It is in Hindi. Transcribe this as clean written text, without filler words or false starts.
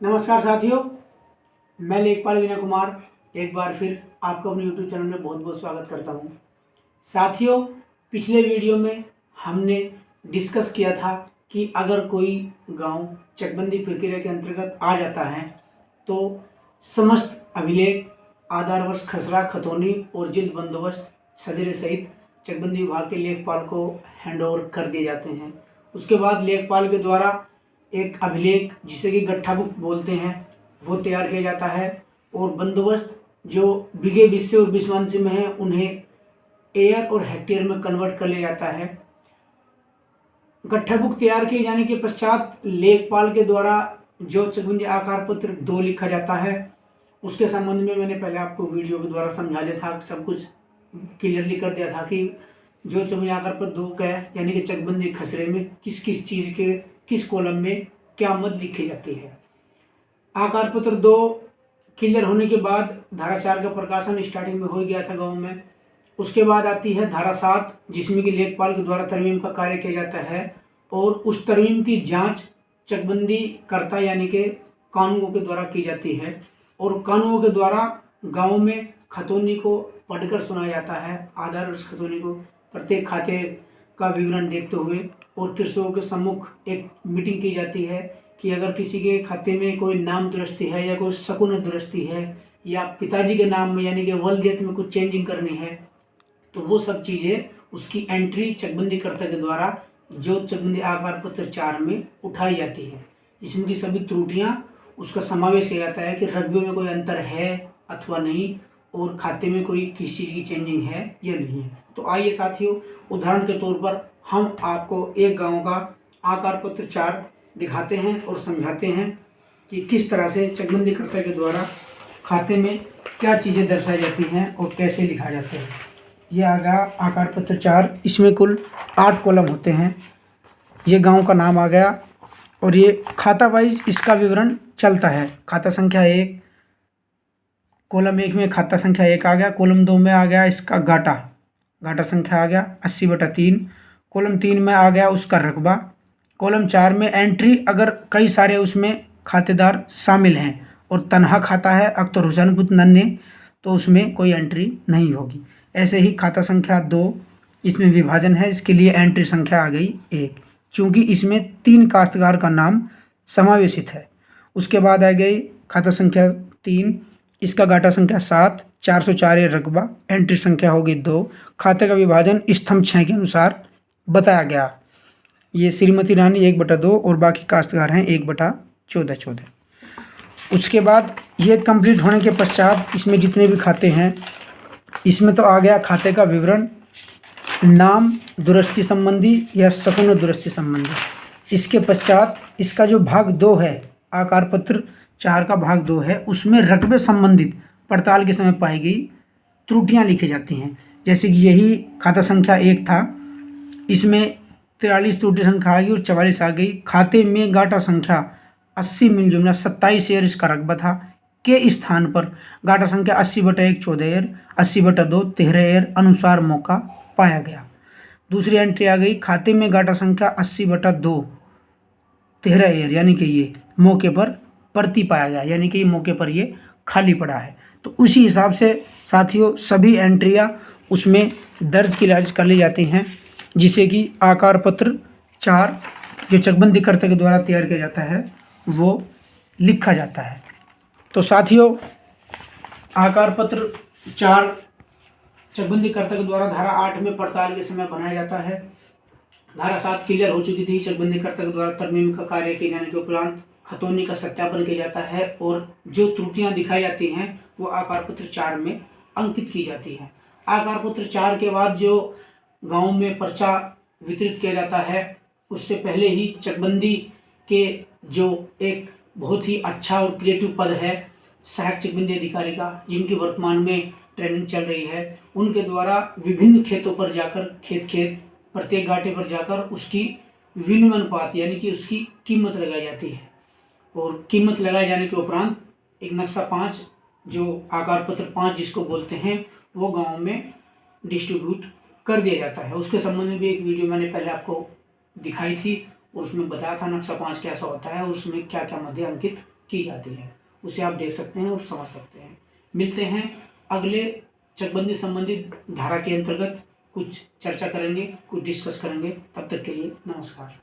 नमस्कार साथियों, मैं लेखपाल विनय कुमार एक बार फिर आपको अपने YouTube चैनल में बहुत बहुत स्वागत करता हूं। साथियों, पिछले वीडियो में हमने डिस्कस किया था कि अगर कोई गांव चकबंदी प्रक्रिया के अंतर्गत आ जाता है तो समस्त अभिलेख, आधार वर्ष, खसरा, खतौनी और जिल्द बंदोबस्त सजरे सहित चकबंदी विभाग के लेखपाल को हैंडओवर कर दिए जाते हैं। उसके बाद लेखपाल के द्वारा एक अभिलेख, जिसे कि गट्ठा बुक बोलते हैं, वो तैयार किया जाता है और बंदोबस्त जो बीघे, बिस्से और बिस्वांशी में है उन्हें एयर और हेक्टेयर में कन्वर्ट कर लिया जाता है। गट्ठा बुक तैयार किए जाने के पश्चात लेखपाल के द्वारा जो चकबंदी आकार पत्र 2 लिखा जाता है, उसके संबंध में मैंने पहले आपको वीडियो के द्वारा समझा दिया था, सब कुछ क्लियरली कर दिया था कि जो चकबंदी आकार पत्र 2 का है, यानी कि चकबंदी खसरे में किस किस चीज़ के किस कॉलम में क्या मद लिखी जाती है। आकार पत्र 2 क्लियर होने के बाद धारा 4 का प्रकाशन स्टार्टिंग में हो गया था गांव में। उसके बाद आती है धारा 7, जिसमें कि लेखपाल के द्वारा तरमीम का कार्य किया जाता है और उस तरमीम की जांच चकबंदी कर्ता यानी कि कानूनों के द्वारा की जाती है और कानूनों के द्वारा गांव में खतौनी को पढ़कर सुनाया जाता है। आधार उस खतौनी को प्रत्येक खाते का विवरण देखते हुए और कृषकों के सम्मुख एक मीटिंग की जाती है कि अगर किसी के खाते में कोई नाम दुरुस्ती है या कोई शकुन दुरुस्ती है या पिताजी के नाम में यानी कि वल्दियत में कुछ चेंजिंग करनी है, तो वो सब चीज़ें उसकी एंट्री चकबंदी कर्ता के द्वारा जो चकबंदी आकार पत्र 4 में उठाई जाती है। इसमें की सभी त्रुटियां उसका समावेश किया जाता है कि रकबे में कोई अंतर है अथवा नहीं और खाते में कोई किस चीज़ की चेंजिंग है या नहीं है। तो आइए साथियों, उदाहरण के तौर पर हम आपको एक गांव का आकार पत्र 4 दिखाते हैं और समझाते हैं कि किस तरह से चकबंदी कर्ता के द्वारा खाते में क्या चीज़ें दर्शाई जाती हैं और कैसे लिखा जाता है। ये आ गया आकार पत्र 4। इसमें कुल 8 कॉलम होते हैं। ये गांव का नाम आ गया और ये खाता वाइज इसका विवरण चलता है। खाता संख्या 1, कॉलम 1 में खाता संख्या 1 आ गया। कॉलम 2 में आ गया इसका घाटा संख्या आ गया 80/3। कॉलम 3 में आ गया उसका रकबा। कॉलम 4 में एंट्री, अगर कई सारे उसमें खातेदार शामिल हैं और तनहा खाता है अख्तर हुसैन पुत्र नन्हे, तो उसमें कोई एंट्री नहीं होगी। ऐसे ही खाता संख्या 2, इसमें विभाजन है, इसके लिए एंट्री संख्या आ गई 1, चूँकि इसमें 3 काश्तकार का नाम समावेशित है। उसके बाद आ गई खाता संख्या 3, इसका घाटा संख्या 7, 404 रकबा, एंट्री संख्या होगी 2। खाते का विभाजन स्तंभ 6 के अनुसार बताया गया। ये श्रीमती रानी 1/2 और बाकी काश्तकार हैं 1/14। उसके बाद ये कंप्लीट होने के पश्चात इसमें जितने भी खाते हैं, इसमें तो आ गया खाते का विवरण, नाम दुरुस्ती संबंधी या शकुन दुरुस्ती संबंधी। इसके पश्चात इसका जो भाग 2 है, आकार पत्र 4 का भाग 2 है, उसमें रकबे संबंधित पड़ताल के समय पाई गई त्रुटियां लिखी जाती हैं। जैसे कि यही खाता संख्या 1 था, इसमें 43 त्रुटि संख्या आ गई और 44 आ गई। खाते में घाटा संख्या 80 मिल जुमला 27 शेयर इसका रकबा था के स्थान पर घाटा संख्या 80/1 14 एयर, 80/2 13 एयर अनुसार मौका पाया गया। दूसरी एंट्री आ गई, खाते में घाटा संख्या 80/2 13 एयर, यानी कि ये मौके पर प्रति पाया गया, यानी कि मौके पर ये खाली पड़ा है। तो उसी हिसाब से साथियों सभी एंट्रियां उसमें दर्ज कर ली जाती हैं, जिसे कि आकार पत्र 4 जो चकबंदी कर्ता के द्वारा तैयार किया जाता है वो लिखा जाता है। तो साथियों, आकार पत्र 4 चकबंदी कर्ता के द्वारा धारा 8 में पड़ताल के समय बनाया जाता है। धारा 7 क्लियर हो चुकी थी। चकबंदी कर्ता के द्वारा तरमीम का कार्य किए जाने के उपरांत खतौनी का सत्यापन किया जाता है और जो त्रुटियां दिखाई जाती हैं वो आकार पत्र 4 में अंकित की जाती है। आकार पत्र 4 के बाद जो गांव में पर्चा वितरित किया जाता है, उससे पहले ही चकबंदी के जो एक बहुत ही अच्छा और क्रिएटिव पद है सहायक चकबंदी अधिकारी का, जिनकी वर्तमान में ट्रेनिंग चल रही है, उनके द्वारा विभिन्न खेतों पर जाकर खेत प्रत्येक घाटे पर जाकर उसकी विनिमय यानी कि उसकी कीमत लगाई जाती है और कीमत लगाए जाने के उपरांत एक नक्शा 5 जो आकार पत्र 5 जिसको बोलते हैं वो गांव में डिस्ट्रीब्यूट कर दिया जाता है। उसके संबंध में भी एक वीडियो मैंने पहले आपको दिखाई थी और उसमें बताया था नक्शा 5 कैसा होता है और उसमें क्या क्या मध्य अंकित की जाती है, उसे आप देख सकते हैं और समझ सकते हैं। मिलते हैं अगले चकबंदी संबंधित धारा के अंतर्गत, कुछ चर्चा करेंगे, कुछ डिस्कस करेंगे। तब तक के लिए नमस्कार।